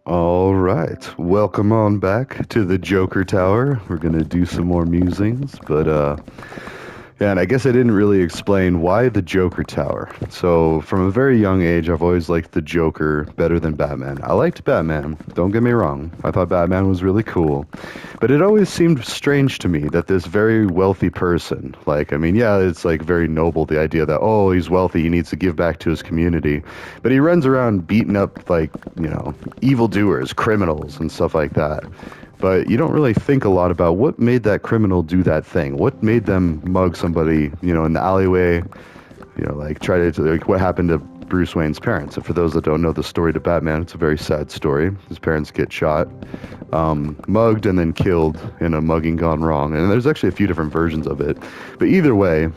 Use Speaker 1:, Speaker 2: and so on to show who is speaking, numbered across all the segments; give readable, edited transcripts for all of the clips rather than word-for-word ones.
Speaker 1: All right. Welcome on back to the Joker Tower. We're going to do some more musings, but yeah, and I guess I didn't really explain why the Joker Tower. So, from a very young age, I've always liked the Joker better than Batman. I liked Batman, don't get me wrong. I thought Batman was really cool. But it always seemed strange to me that this very wealthy person, like, I mean, yeah, it's like very noble, the idea that, oh, he's wealthy, he needs to give back to his community. But he runs around beating up, like, evildoers, criminals, and stuff like that. But you don't really think a lot about what made that criminal do that thing. What made them mug somebody, in the alleyway, like try to, like what happened to Bruce Wayne's parents. And for those that don't know the story to Batman, it's a very sad story. His parents get shot, mugged, and then killed in a mugging gone wrong. And there's actually a few different versions of it. But either way,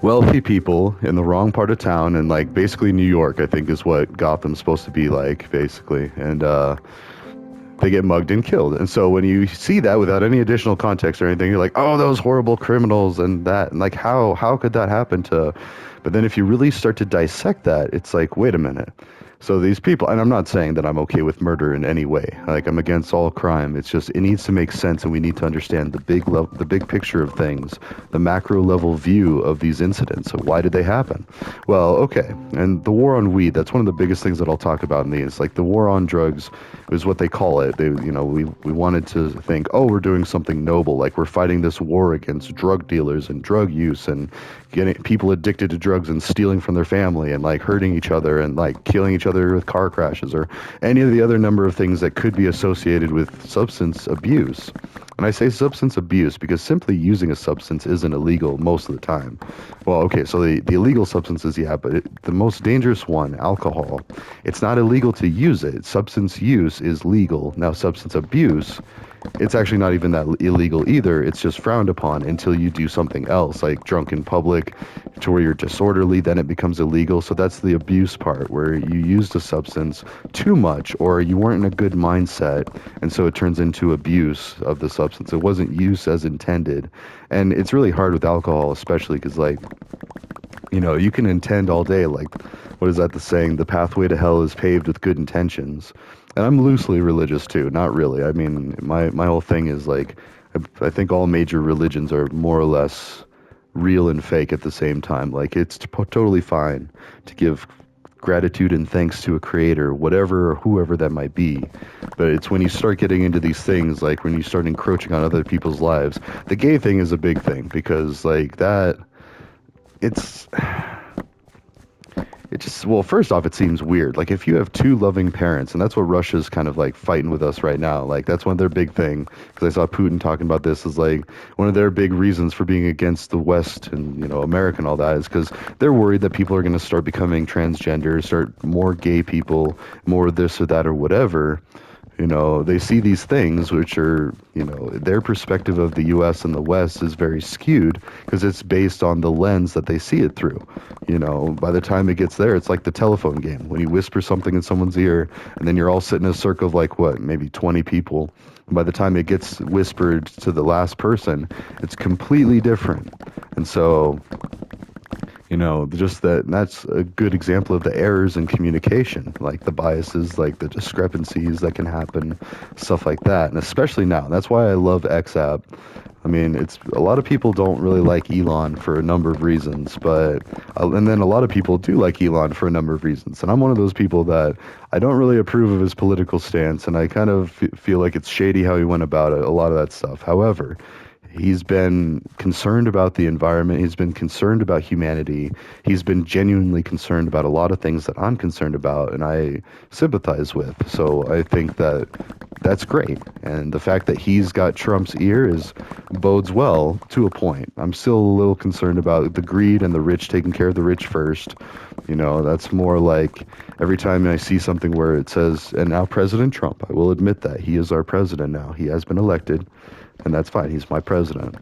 Speaker 1: wealthy people in the wrong part of town, and like basically New York, I think is what Gotham's supposed to be like, basically. And, they get mugged and killed. And so when you see that without any additional context or anything, you're like, oh, those horrible criminals and that. And like, how could that happen to... But then if you really start to dissect that, it's like, wait a minute. So these people, and I'm not saying that I'm okay with murder in any way. Like, I'm against all crime. It's just, it needs to make sense, and we need to understand the big picture of things, the macro level view of these incidents. So why did they happen? Well, okay. And the war on weed, that's one of the biggest things that I'll talk about in these. Like, the war on drugs is what they call it. We wanted to think, oh, we're doing something noble. Like, we're fighting this war against drug dealers and drug use and getting people addicted to drugs and stealing from their family and like hurting each other and like killing each other with car crashes or any of the other number of things that could be associated with substance abuse. And I say substance abuse because simply using a substance isn't illegal most of the time. Well, okay, so the illegal substances, yeah, but the most dangerous one, alcohol, it's not illegal to use it. Substance use is legal. Now, substance abuse, it's actually not even that illegal either. It's just frowned upon until you do something else, like drunk in public, to where you're disorderly, then it becomes illegal. So that's the abuse part, where you used a substance too much or you weren't in a good mindset, and so it turns into abuse of the substance. It wasn't used as intended. And it's really hard with alcohol, especially because, like, you can intend all day, like, what is that the saying? The pathway to hell is paved with good intentions. And I'm loosely religious too, not really. I mean, my whole thing is like, I think all major religions are more or less real and fake at the same time. Like, it's totally fine to give gratitude and thanks to a creator, whatever or whoever that might be. But it's when you start getting into these things, like when you start encroaching on other people's lives. The gay thing is a big thing because, like, that, it's... It just, well, first off, it seems weird. Like, if you have two loving parents, and that's what Russia's kind of like fighting with us right now. Like, that's one of their big thing. Because I saw Putin talking about this is like one of their big reasons for being against the West and, America and all that is because they're worried that people are going to start becoming transgender, start more gay people, more this or that or whatever. They see these things which are, their perspective of the U.S. and the West is very skewed because it's based on the lens that they see it through. By the time it gets there, it's like the telephone game. When you whisper something in someone's ear and then you're all sitting in a circle of like, what, maybe 20 people. And by the time it gets whispered to the last person, it's completely different. And so... just that's a good example of the errors in communication, like the biases, like the discrepancies that can happen, stuff like that. And especially now, that's why I love XApp. I mean, it's a lot of people don't really like Elon for a number of reasons, but and then a lot of people do like Elon for a number of reasons. And I'm one of those people that I don't really approve of his political stance, and I kind of feel like it's shady how he went about it, a lot of that stuff. However, he's been concerned about the environment. He's been concerned about humanity. He's been genuinely concerned about a lot of things that I'm concerned about and I sympathize with. So I think that that's great. And the fact that he's got Trump's ear bodes well to a point. I'm still a little concerned about the greed and the rich taking care of the rich first. That's more like every time I see something where it says, and now President Trump, I will admit that he is our president now. He has been elected. And that's fine. He's my president.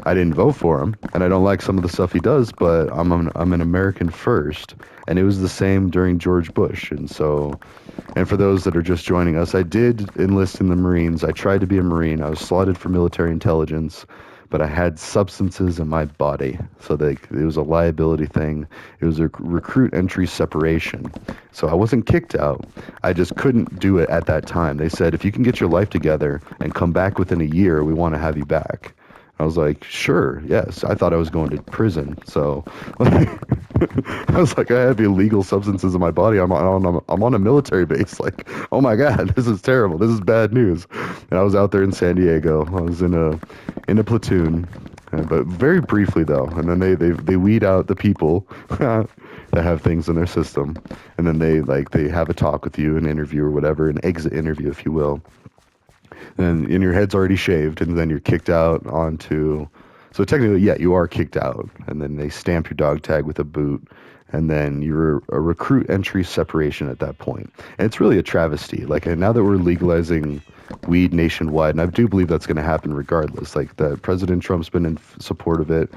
Speaker 1: I didn't vote for him, and I don't like some of the stuff he does, but I'm an American first. And it was the same during George Bush. And so, and for those that are just joining us, I did enlist in the Marines. I tried to be a Marine. I was slotted for military intelligence, but I had substances in my body. So it was a liability thing. It was a recruit entry separation. So I wasn't kicked out. I just couldn't do it at that time. They said, if you can get your life together and come back within a year, we want to have you back. I was like, sure, yes. I thought I was going to prison. So I was like, I have illegal substances in my body. I'm on a military base. Like, oh my God, this is terrible. This is bad news. And I was out there in San Diego. I was in a platoon, but very briefly though. And then they weed out the people that have things in their system, and then they have a talk with you, an interview or whatever, an exit interview, if you will. And your head's already shaved, and then you're kicked out onto. So technically, yeah, you are kicked out, and then they stamp your dog tag with a boot, and then you're a recruit entry separation at that point. And it's really a travesty. Like, and now that we're legalizing weed nationwide, and I do believe that's going to happen regardless. Like, the President Trump's been in support of it.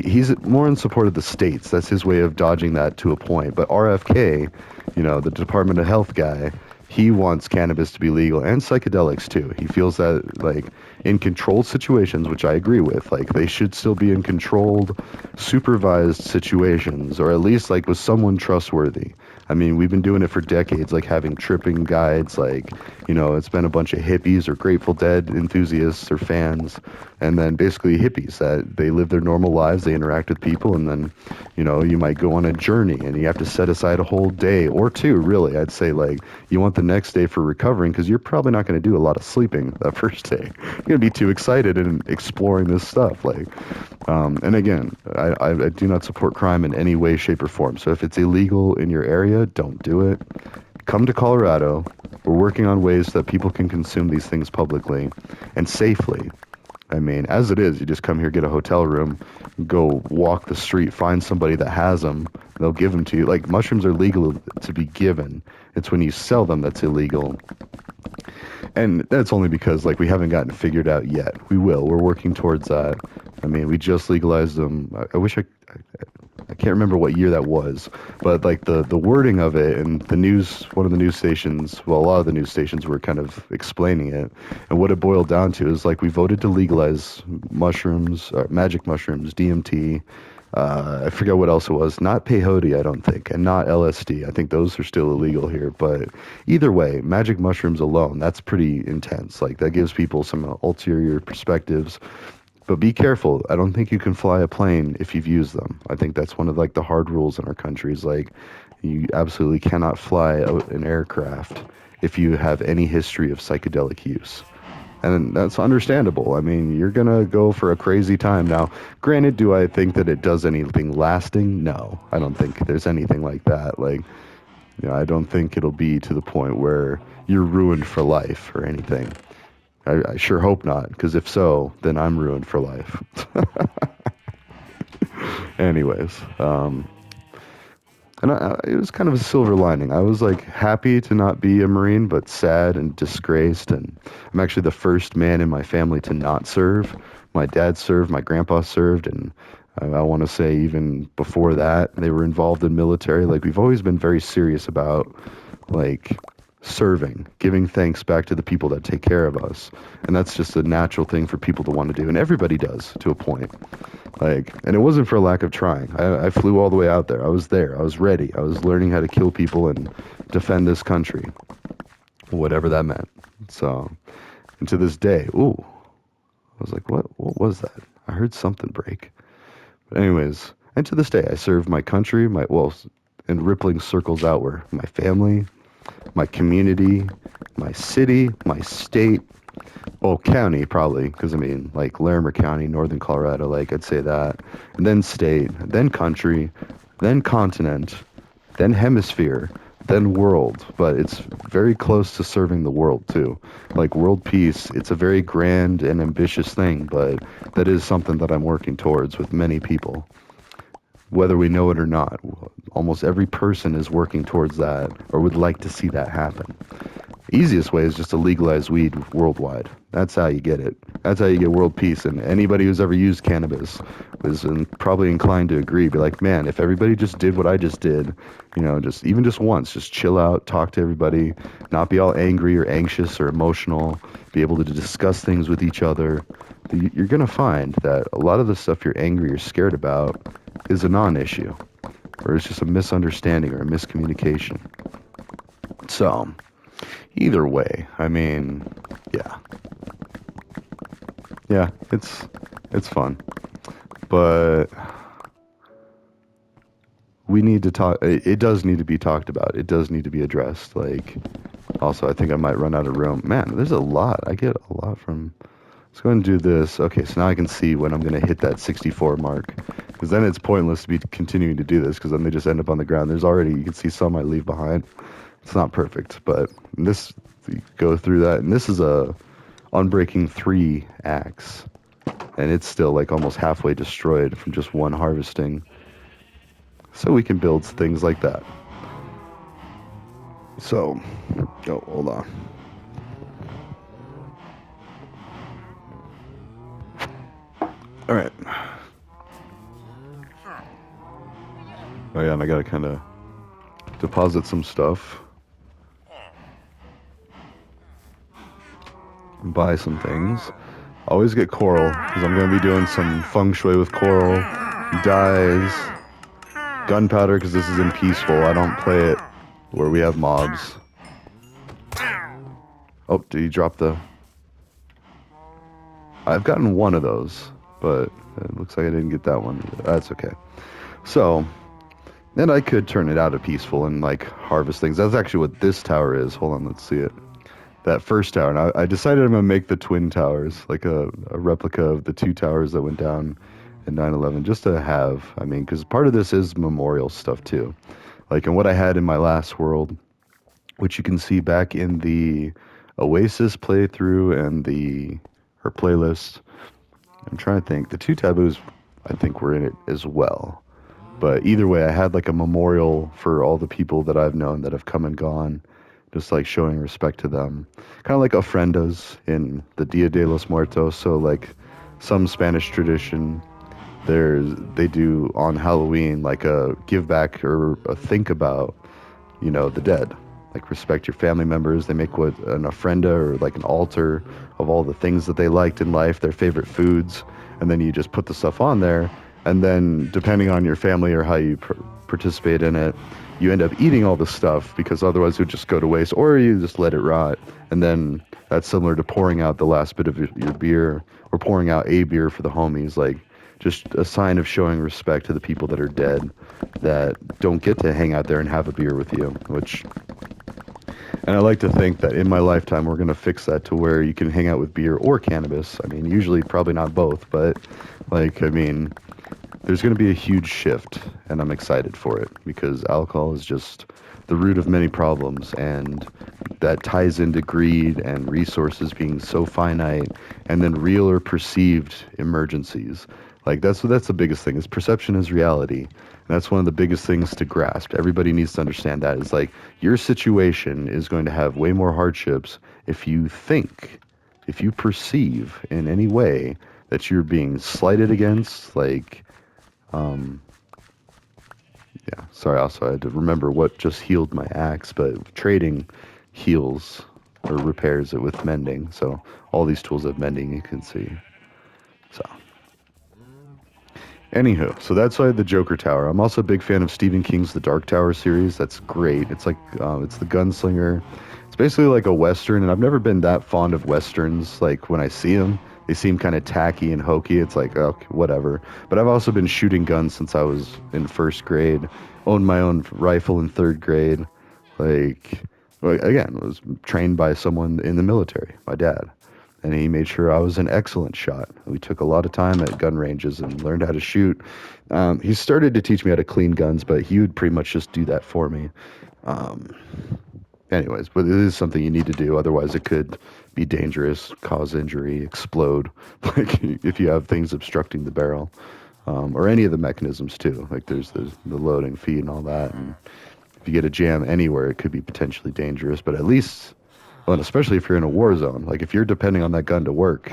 Speaker 1: He's more in support of the states. That's his way of dodging that to a point. But RFK, the Department of Health guy, he wants cannabis to be legal and psychedelics too. He feels that, like, in controlled situations, which I agree with, like, they should still be in controlled, supervised situations, or at least like with someone trustworthy. I mean, we've been doing it for decades, like having tripping guides, like, it's been a bunch of hippies or Grateful Dead enthusiasts or fans, and then basically hippies that they live their normal lives, they interact with people, and then, you might go on a journey and you have to set aside a whole day or two, really. I'd say, like, you want the next day for recovering because you're probably not going to do a lot of sleeping that first day. You're going to be too excited and exploring this stuff. Like, and again, I do not support crime in any way, shape, or form. So if it's illegal in your area, don't do it. Come to Colorado. We're working on ways that people can consume these things publicly and safely. I mean, as it is, you just come here, get a hotel room, go walk the street, find somebody that has them, they'll give them to you. Like, mushrooms are legal to be given. It's when you sell them that's illegal. And that's only because, like, we haven't gotten it figured out yet. We will. We're working towards that. I mean, we just legalized them. I wish I can't remember what year that was, but like the wording of it, and the news, one of the news stations, well, a lot of the news stations were kind of explaining it, and what it boiled down to is, like, we voted to legalize mushrooms, magic mushrooms, DMT, I forget what else it was, not peyote, I don't think, and not LSD. I think those are still illegal here, but either way, magic mushrooms alone, that's pretty intense. Like, that gives people some ulterior perspectives. But be careful. I don't think you can fly a plane if you've used them. I think that's one of, like, the hard rules in our country is, like, you absolutely cannot fly an aircraft if you have any history of psychedelic use. And that's understandable. I mean, you're going to go for a crazy time. Now, granted, do I think that it does anything lasting? No, I don't think there's anything like that. Like, I don't think it'll be to the point where you're ruined for life or anything. I sure hope not, because if so, then I'm ruined for life. Anyways, it was kind of a silver lining. I was, like, happy to not be a Marine, but sad and disgraced. And I'm actually the first man in my family to not serve. My dad served, my grandpa served, and I want to say even before that, they were involved in military. Like, we've always been very serious about, like, serving, giving thanks back to the people that take care of us. And that's just a natural thing for people to want to do. And everybody does, to a point. Like, and it wasn't for a lack of trying. I flew all the way out there. I was there. I was ready. I was learning how to kill people and defend this country, whatever that meant. So, and to this day, I was like, what was that? I heard something break. But anyways, and to this day, I serve my country, in rippling circles outward, my family, my community, my city, my state, county probably, because I mean, like, Larimer County, Northern Colorado, like, I'd say that, and then state, then country, then continent, then hemisphere, then world. But it's very close to serving the world too. Like, world peace, it's a very grand and ambitious thing, but that is something that I'm working towards with many people. Whether we know it or not, almost every person is working towards that or would like to see that happen. Easiest way is just to legalize weed worldwide. That's how you get it. That's how you get world peace. And anybody who's ever used cannabis was probably inclined to agree. Be like, man, if everybody just did what I just did, just even just once, just chill out, talk to everybody, not be all angry or anxious or emotional, be able to discuss things with each other, you're going to find that a lot of the stuff you're angry or scared about is a non-issue, or it's just a misunderstanding or a miscommunication. So, either way, I mean, yeah. Yeah, it's fun. But we need to talk, it does need to be talked about. It does need to be addressed. Like, also, I think I might run out of room. Man, there's a lot. I get a lot from... Let's go and do this. Okay, so now I can see when I'm going to hit that 64 mark. Because then it's pointless to be continuing to do this, because then they just end up on the ground. There's already, you can see some I leave behind. It's not perfect, but this, you go through that, and this is a Unbreaking 3 axe. And it's still like almost halfway destroyed from just one harvesting. So we can build things like that. So, oh, hold on. All right. Oh yeah, and I gotta kind of deposit some stuff. Buy some things. Always get coral, because I'm going to be doing some feng shui with coral, dyes, gunpowder, because this is in peaceful. I don't play it where we have mobs. Oh, did you drop the... I've gotten one of those, but it looks like I didn't get that one. That's okay. So, then I could turn it out of peaceful and, like, harvest things. That's actually what this tower is. Hold on, let's see it. That first tower. And I decided I'm going to make the twin towers, like a replica of the two towers that went down in 9/11, just to have, I mean, because part of this is memorial stuff too. Like in what I had in my last world, which you can see back in the Oasis playthrough and her playlist. I'm trying to think. The two taboos, I think, were in it as well. But either way, I had like a memorial for all the people that I've known that have come and gone, just like showing respect to them. Kind of like ofrendas in the Dia de los Muertos. So like some Spanish tradition, they do on Halloween like a give back or a think about, the dead. Like respect your family members. They make an ofrenda or like an altar of all the things that they liked in life, their favorite foods, and then you just put the stuff on there. And then depending on your family or how you participate in it, you end up eating all the stuff because otherwise it would just go to waste, or you just let it rot. And then that's similar to pouring out the last bit of your beer or pouring out a beer for the homies. Like just a sign of showing respect to the people that are dead that don't get to hang out there and have a beer with you, and I like to think that in my lifetime, we're going to fix that to where you can hang out with beer or cannabis. I mean, usually probably not both, but like, I mean, there's going to be a huge shift, and I'm excited for it because alcohol is just the root of many problems, and that ties into greed and resources being so finite, and then real or perceived emergencies. Like that's the biggest thing is perception is reality. And that's one of the biggest things to grasp. Everybody needs to understand that. It's like your situation is going to have way more hardships if you perceive in any way that you're being slighted against, like, yeah, sorry, also I had to remember what just healed my axe, but trading heals or repairs it with mending. So all these tools have mending, you can see. So, anywho, so that's why the Joker Tower. I'm also a big fan of Stephen King's The Dark Tower series. That's great. It's like, it's the gunslinger. It's basically like a Western, and I've never been that fond of Westerns. Like, when I see them, they seem kind of tacky and hokey. It's like, okay, whatever. But I've also been shooting guns since I was in first grade. Owned my own rifle in third grade. Like, again, was trained by someone in the military, my dad. And he made sure I was an excellent shot. We took a lot of time at gun ranges and learned how to shoot. He started to teach me how to clean guns, but he would pretty much just do that for me. Anyways, but it is something you need to do. Otherwise, it could be dangerous, cause injury, explode. Like if you have things obstructing the barrel, or any of the mechanisms too. Like there's the loading, feed, and all that. And if you get a jam anywhere, it could be potentially dangerous. But at least Well, and especially if you're in a war zone, like if you're depending on that gun to work.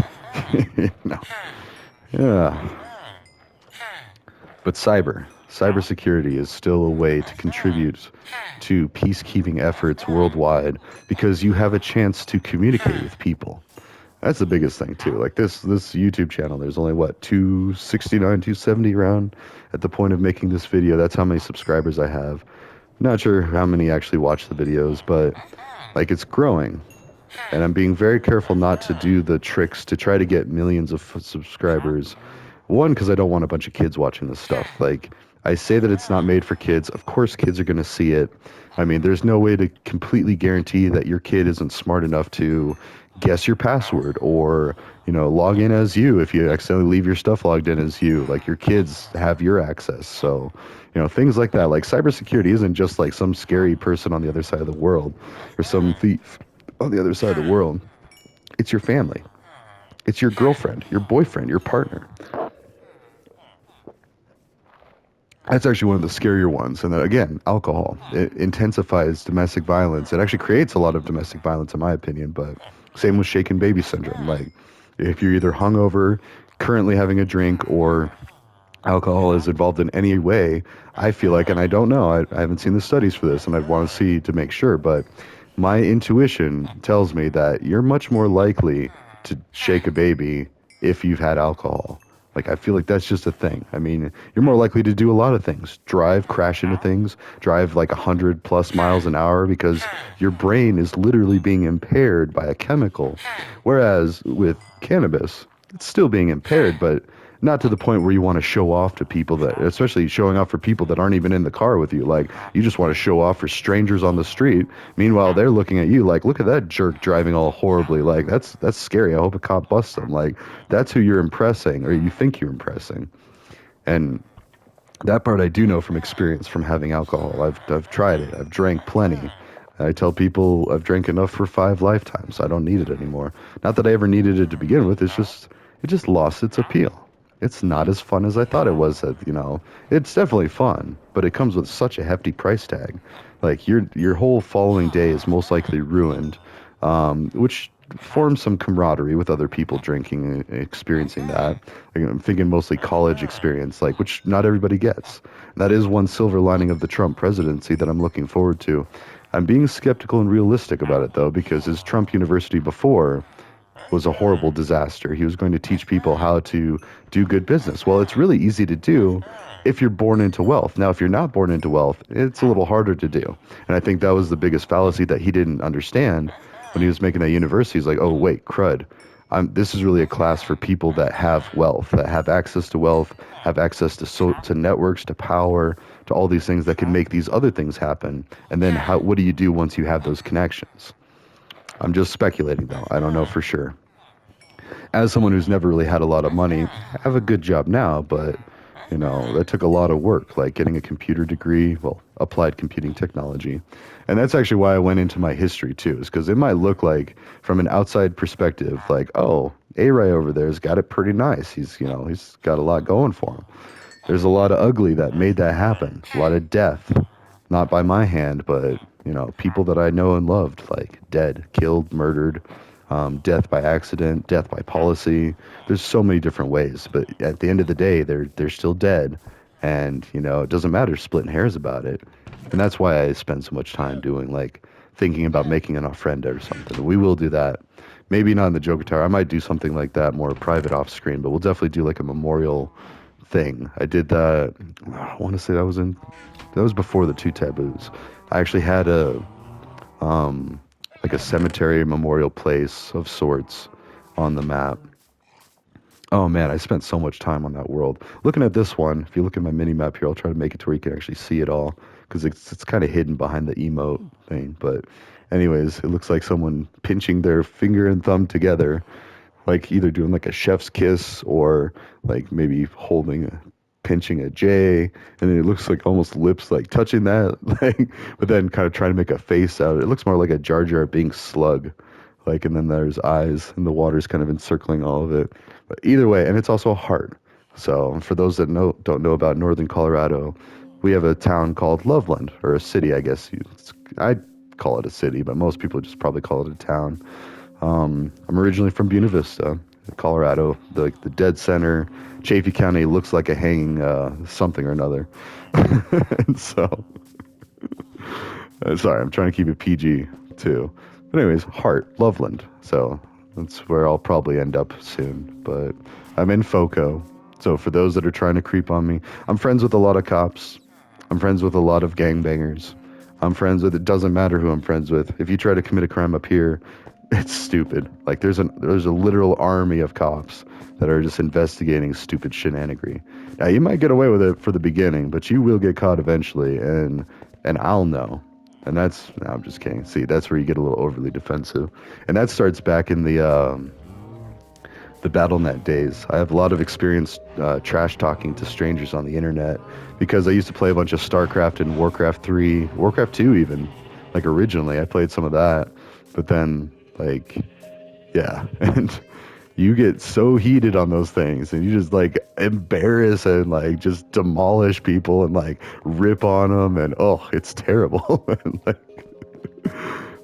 Speaker 1: No. Yeah. But cybersecurity is still a way to contribute to peacekeeping efforts worldwide because you have a chance to communicate with people. That's the biggest thing too. Like this YouTube channel, there's only what 269, 270 around at the point of making this video. That's how many subscribers I have. Not sure how many actually watch the videos, but like it's growing. And I'm being very careful not to do the tricks to try to get millions of subscribers. One, because I don't want a bunch of kids watching this stuff. Like, I say that it's not made for kids. Of course, kids are going to see it. I mean, there's no way to completely guarantee that your kid isn't smart enough to guess your password or, log in as you if you accidentally leave your stuff logged in as you. Like, your kids have your access. So, things like that. Like, cybersecurity isn't just like some scary person on the other side of the world or some thief on the other side of the world. It's your family. It's your girlfriend, your boyfriend, your partner. That's actually one of the scarier ones. And then, again, alcohol. It intensifies domestic violence. It actually creates a lot of domestic violence, in my opinion. But same with shaken baby syndrome. Like, if you're either hungover, currently having a drink, or alcohol is involved in any way, I feel like, and I don't know, I haven't seen the studies for this, and I'd want to see to make sure, but my intuition tells me that you're much more likely to shake a baby if you've had alcohol. Like, I feel like that's just a thing. I mean, you're more likely to do a lot of things. Drive, crash into things, drive like 100 plus miles an hour because your brain is literally being impaired by a chemical. Whereas with cannabis, it's still being impaired, but not to the point where you want to show off to people that, especially showing off for people that aren't even in the car with you. Like, you just want to show off for strangers on the street. Meanwhile, they're looking at you like, look at that jerk driving all horribly. Like, that's scary. I hope a cop busts them. Like, that's who you're impressing, or you think you're impressing. And that part I do know from experience from having alcohol. I've tried it. I've drank plenty. I tell people I've drank enough for 5 lifetimes. I don't need it anymore. Not that I ever needed it to begin with. It just lost its appeal. It's not as fun as I thought it was. It's definitely fun, but it comes with such a hefty price tag. Like your whole following day is most likely ruined, which forms some camaraderie with other people drinking and experiencing that. Like, I'm thinking mostly college experience, like which not everybody gets. That is one silver lining of the Trump presidency that I'm looking forward to. I'm being skeptical and realistic about it though, because his Trump University before was a horrible disaster. He was going to teach people how to do good business. Well, it's really easy to do if you're born into wealth. Now, if you're not born into wealth, it's a little harder to do. And I think that was the biggest fallacy that he didn't understand when he was making that university. He's like, oh, wait, crud. This is really a class for people that have wealth, that have access to wealth, have access to networks, to power, to all these things that can make these other things happen. And then what do you do once you have those connections? I'm just speculating, though. I don't know for sure. As someone who's never really had a lot of money, I have a good job now, but that took a lot of work, like getting a computer degree, well, applied computing technology. And that's actually why I went into my history too, is because it might look like from an outside perspective, like, oh, A-Rye over there's got it pretty nice. He's got a lot going for him. There's a lot of ugly that made that happen. A lot of death, not by my hand, but people that I know and loved, like dead, killed, murdered, death by accident, death by policy. There's so many different ways, but at the end of the day, they're still dead, and it doesn't matter splitting hairs about it. And that's why I spend so much time doing like thinking about making an ofrenda or something. We will do that. Maybe not in the Joker Tower. I might do something like that more private off screen, but we'll definitely do like a memorial thing. I did that. I want to say that was before the two taboos. I actually had um, like a cemetery memorial place of sorts on the map. Oh man, I spent so much time on that world. Looking at this one, if you look at my mini map here, I'll try to make it to where you can actually see it all because it's kind of hidden behind the emote thing. But anyways, it looks like someone pinching their finger and thumb together, like either doing like a chef's kiss or like maybe pinching a J, and then it looks like almost lips like touching that, like, but then kind of trying to make a face out of it. It looks more like a Jar Jar Binks slug, like, and then there's eyes, and the water's kind of encircling all of it. But either way, and it's also a heart. So for those that don't know about Northern Colorado, we have a town called Loveland, or a city, I guess. I call it a city, but most people just probably call it a town. I'm originally from Buena Vista, Colorado, the dead center. Chaffee County looks like a hanging something or another. And so, sorry, I'm trying to keep it PG too. But anyways, Hart, Loveland. So that's where I'll probably end up soon. But I'm in FOCO. So for those that are trying to creep on me, I'm friends with a lot of cops. I'm friends with a lot of gangbangers. I'm friends with, it doesn't matter who I'm friends with. If you try to commit a crime up here, it's stupid. Like there's a literal army of cops that are just investigating stupid shenanigery. Now you might get away with it for the beginning, but you will get caught eventually, and I'll know. And that's, no, I'm just kidding. See, that's where you get a little overly defensive, and that starts back in the BattleNet days. I have a lot of experience trash talking to strangers on the internet because I used to play a bunch of StarCraft and Warcraft 3, Warcraft 2 even. Like originally, I played some of that, but then like, yeah, and you get so heated on those things and you just like embarrass and like just demolish people and like rip on them, and oh, it's terrible. And, like,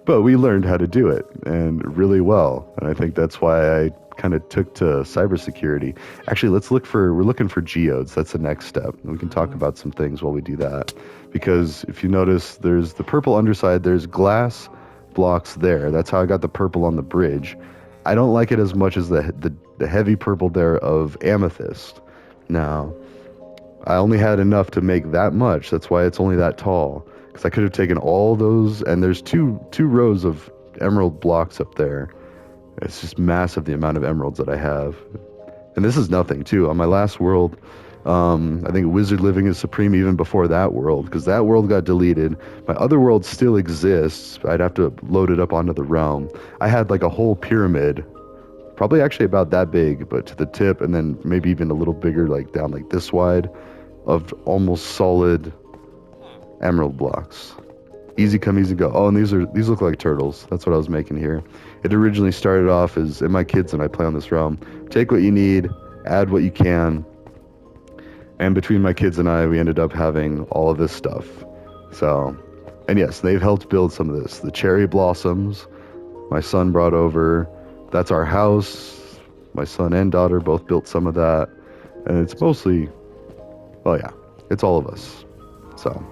Speaker 1: but we learned how to do it and really well, and I think that's why I kind of took to cybersecurity. Actually, we're looking for geodes. That's the next step. We can talk about some things while we do that, because if you notice, there's the purple underside, there's glass blocks there. That's how I got the purple on the bridge. I don't like it as much as the heavy purple there of amethyst. Now, I only had enough to make that much. That's why it's only that tall. Because I could have taken all those, and there's two rows of emerald blocks up there. It's just massive, the amount of emeralds that I have. And this is nothing, too. On my last world, I think Wizard Living is Supreme even before that world, because that world got deleted. My other world still exists. I'd have to load it up onto the realm. I had like a whole pyramid, probably actually about that big, but to the tip, and then maybe even a little bigger, like down like this wide, of almost solid emerald blocks. Easy come, easy go. Oh, and these look like turtles. That's what I was making here. It originally started off as, and my kids and I play on this realm, take what you need, add what you can, and between my kids and I, we ended up having all of this stuff. So, and yes, they've helped build some of this. The cherry blossoms, my son brought over. That's our house. My son and daughter both built some of that. And it's mostly, well, yeah, it's all of us. So,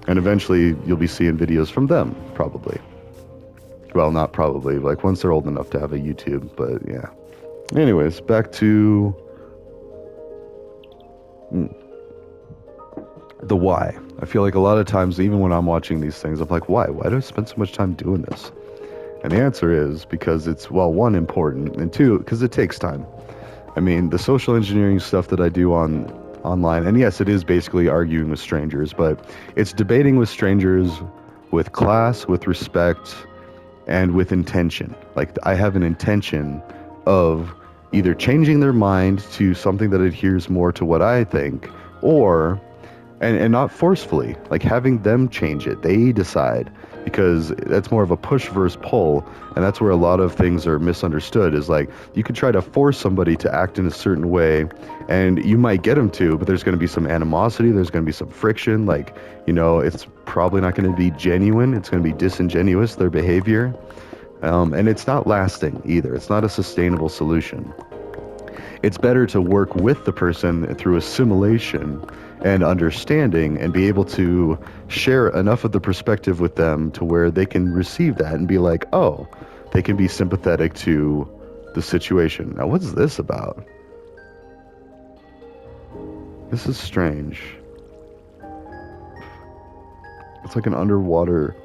Speaker 1: and eventually you'll be seeing videos from them, probably. Well, not probably, like once they're old enough to have a YouTube, but yeah. Anyways, back to the why. I feel like a lot of times, even when I'm watching these things, I'm like, why? Why do I spend so much time doing this? And the answer is because it's, well, one, important, and two, because it takes time. I mean, the social engineering stuff that I do online, and yes, it is basically arguing with strangers, but it's debating with strangers with class, with respect, and with intention. Like, I have an intention of either changing their mind to something that adheres more to what I think, or, and not forcefully, like having them change it. They decide, because that's more of a push versus pull, and that's where a lot of things are misunderstood, is like, you could try to force somebody to act in a certain way, and you might get them to, but there's going to be some animosity, there's going to be some friction, like, you know, it's probably not going to be genuine, it's going to be disingenuous, their behavior, and it's not lasting either. It's not a sustainable solution. It's better to work with the person through assimilation and understanding, and be able to share enough of the perspective with them to where they can receive that and be like, oh, they can be sympathetic to the situation. Now, what's this about? This is strange. It's like an underwater,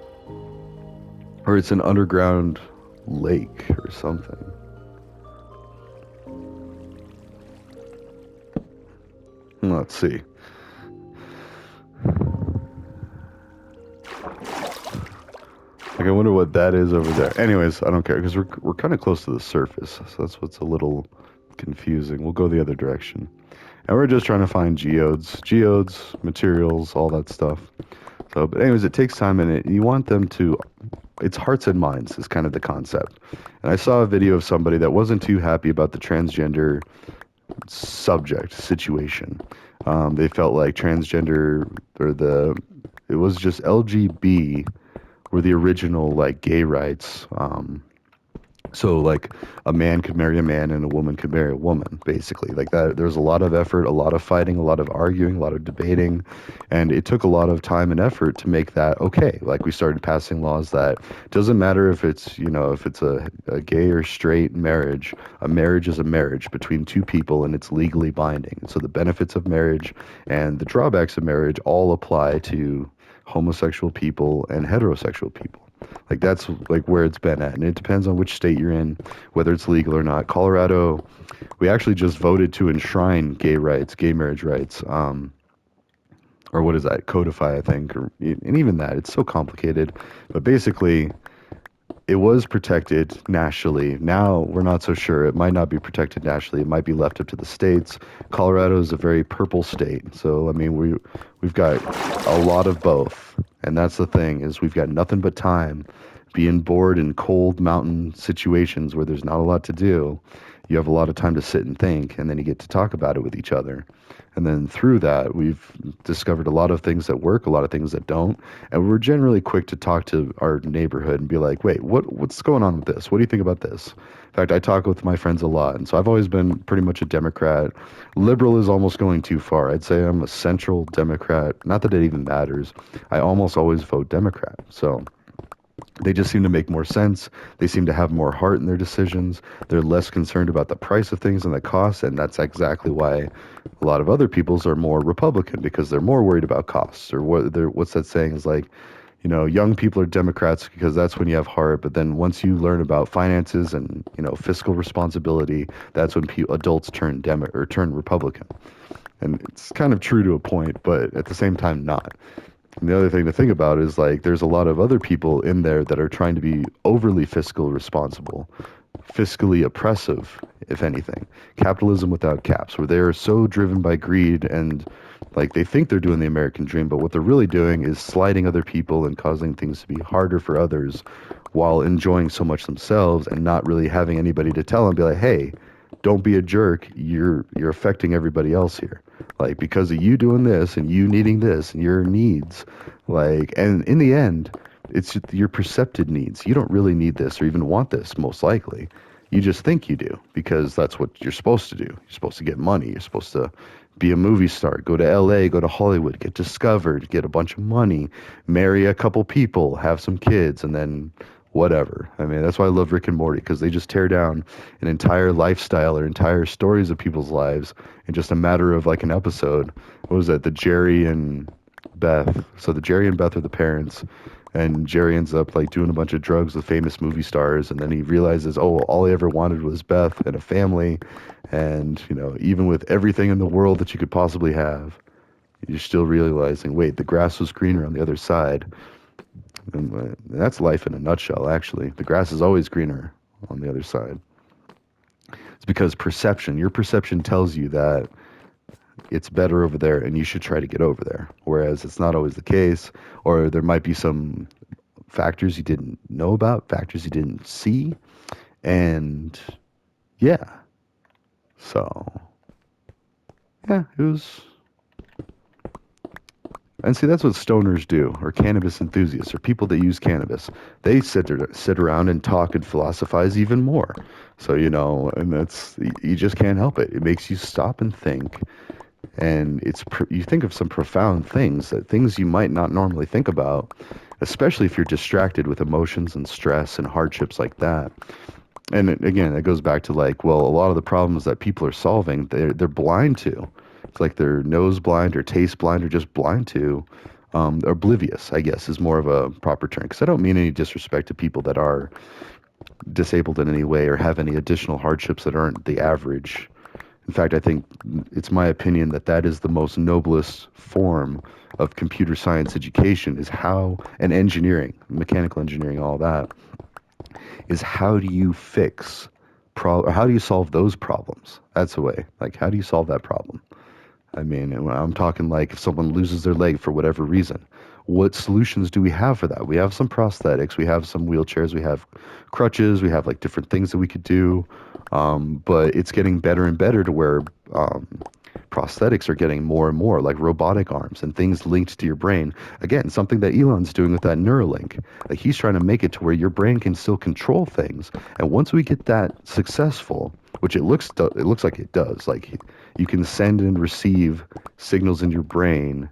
Speaker 1: or it's an underground lake or something. Let's see. Like, I wonder what that is over there. Anyways, I don't care, because we're kind of close to the surface, so that's what's a little confusing. We'll go the other direction. And we're just trying to find geodes, materials, all that stuff. So, but anyways, it takes time, and you want them to, it's hearts and minds is kind of the concept. And I saw a video of somebody that wasn't too happy about the transgender situation. They felt like transgender, or it was just LGB were the original like gay rights. So like a man could marry a man and a woman could marry a woman, basically. Like that there's a lot of effort, a lot of fighting, a lot of arguing, a lot of debating, and it took a lot of time and effort to make that okay. Like we started passing laws that doesn't matter if it's, if it's a gay or straight marriage, a marriage is a marriage between two people and it's legally binding. So the benefits of marriage and the drawbacks of marriage all apply to homosexual people and heterosexual people. Like that's like where it's been at, and it depends on which state you're in, whether it's legal or not. Colorado, we actually just voted to enshrine gay rights, gay marriage rights, or what is that? Codify, I think, and even that, it's so complicated. But basically, it was protected nationally. Now we're not so sure. It might not be protected nationally. It might be left up to the states. Colorado is a very purple state, so I mean we've got a lot of both, and that's the thing is we've got nothing but time. Being bored in cold mountain situations where there's not a lot to do, you have a lot of time to sit and think, and then you get to talk about it with each other. And then through that, we've discovered a lot of things that work, a lot of things that don't. And we're generally quick to talk to our neighborhood and be like, wait, what's going on with this? What do you think about this? In fact, I talk with my friends a lot. And so I've always been pretty much a Democrat. Liberal is almost going too far. I'd say I'm a central Democrat. Not that it even matters. I almost always vote Democrat. So they just seem to make more sense. They seem to have more heart in their decisions. They're less concerned about the price of things and the cost, and that's exactly why a lot of other people's are more Republican because they're more worried about costs. Or what's that saying is like, young people are Democrats because that's when you have heart. But then once you learn about finances and fiscal responsibility, that's when adults turn or turn Republican. And it's kind of true to a point, but at the same time, not. And the other thing to think about is like there's a lot of other people in there that are trying to be overly fiscal responsible, fiscally oppressive, if anything. Capitalism without caps, where they are so driven by greed and like they think they're doing the American dream, but what they're really doing is sliding other people and causing things to be harder for others while enjoying so much themselves and not really having anybody to tell them, be like, hey, don't be a jerk. You're affecting everybody else here. Like because of you doing this and you needing this and your needs, like, and in the end, it's your percepted needs. You don't really need this or even want this, most likely. You just think you do because that's what you're supposed to do. You're supposed to get money. You're supposed to be a movie star, go to LA, go to Hollywood, get discovered, get a bunch of money, marry a couple people, have some kids, and then whatever. I mean, that's why I love Rick and Morty because they just tear down an entire lifestyle or entire stories of people's lives in just a matter of like an episode. What was that? The Jerry and Beth. So the Jerry and Beth are the parents, and Jerry ends up like doing a bunch of drugs with famous movie stars, and then he realizes, oh, all he ever wanted was Beth and a family, and even with everything in the world that you could possibly have, you're still realizing, wait, the grass was greener on the other side. And that's life in a nutshell, actually. The grass is always greener on the other side. It's because your perception tells you that it's better over there and you should try to get over there. Whereas it's not always the case, or there might be some factors you didn't know about, factors you didn't see. And yeah, so yeah, it was. And see, that's what stoners do, or cannabis enthusiasts, or people that use cannabis. They sit around and talk and philosophize even more. So, and you just can't help it. It makes you stop and think. And you think of some profound things, things you might not normally think about, especially if you're distracted with emotions and stress and hardships like that. And again, it goes back to like, well, a lot of the problems that people are solving, they're blind to. It's like they're nose blind or taste blind or just blind to, oblivious, I guess, is more of a proper term. Because I don't mean any disrespect to people that are disabled in any way or have any additional hardships that aren't the average. In fact, I think it's my opinion that that is the most noblest form of computer science education is how, and engineering, mechanical engineering, all that, is how do you or how do you solve those problems? That's the way. Like, how do you solve that problem? I mean, I'm talking like if someone loses their leg for whatever reason, what solutions do we have for that? We have some prosthetics, we have some wheelchairs, we have crutches, we have like different things that we could do. But it's getting better and better to where Prosthetics are getting more and more like robotic arms and things linked to your brain. Again, something that Elon's doing with that Neuralink. Like he's trying to make it to where your brain can still control things. And once we get that successful, which it looks like it does, like you can send and receive signals in your brain.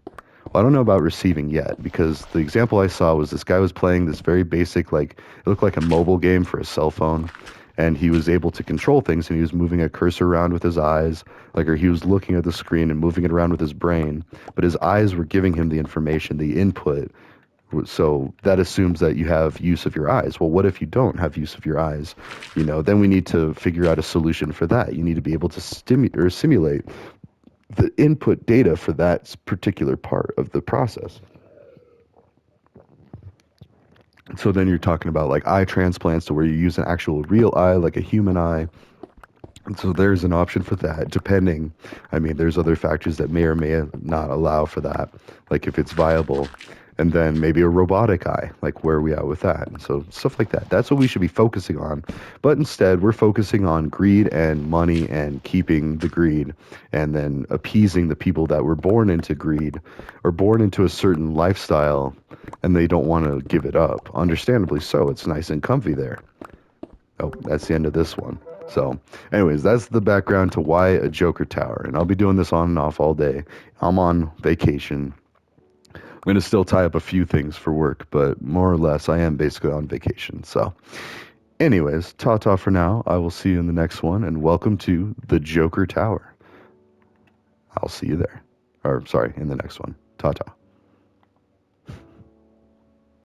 Speaker 1: Well, I don't know about receiving yet because the example I saw was this guy was playing this very basic, like it looked like a mobile game for a cell phone, and he was able to control things, and he was moving a cursor around with his eyes, like, or he was looking at the screen and moving it around with his brain, but his eyes were giving him the information, the input. So that assumes that you have use of your eyes. Well, what if you don't have use of your eyes? Then we need to figure out a solution for that. You need to be able to simulate the input data for that particular part of the process. So then you're talking about like eye transplants to where you use an actual real eye, like a human eye. And so there's an option for that, depending. I mean, there's other factors that may or may not allow for that, like if it's viable. And then maybe a robotic eye, like where are we at with that? And so stuff like that. That's what we should be focusing on. But instead, we're focusing on greed and money and keeping the greed and then appeasing the people that were born into greed or born into a certain lifestyle and they don't want to give it up. Understandably so. It's nice and comfy there. Oh, that's the end of this one. So, anyways, that's the background to why a Joker Tower. And I'll be doing this on and off all day. I'm on vacation. I'm going to still tie up a few things for work, but more or less, I am basically on vacation. So, anyways, ta-ta for now. I will see you in the next one, and welcome to the Joker Tower. I'll see you there. Or, sorry, in the next one. Ta-ta.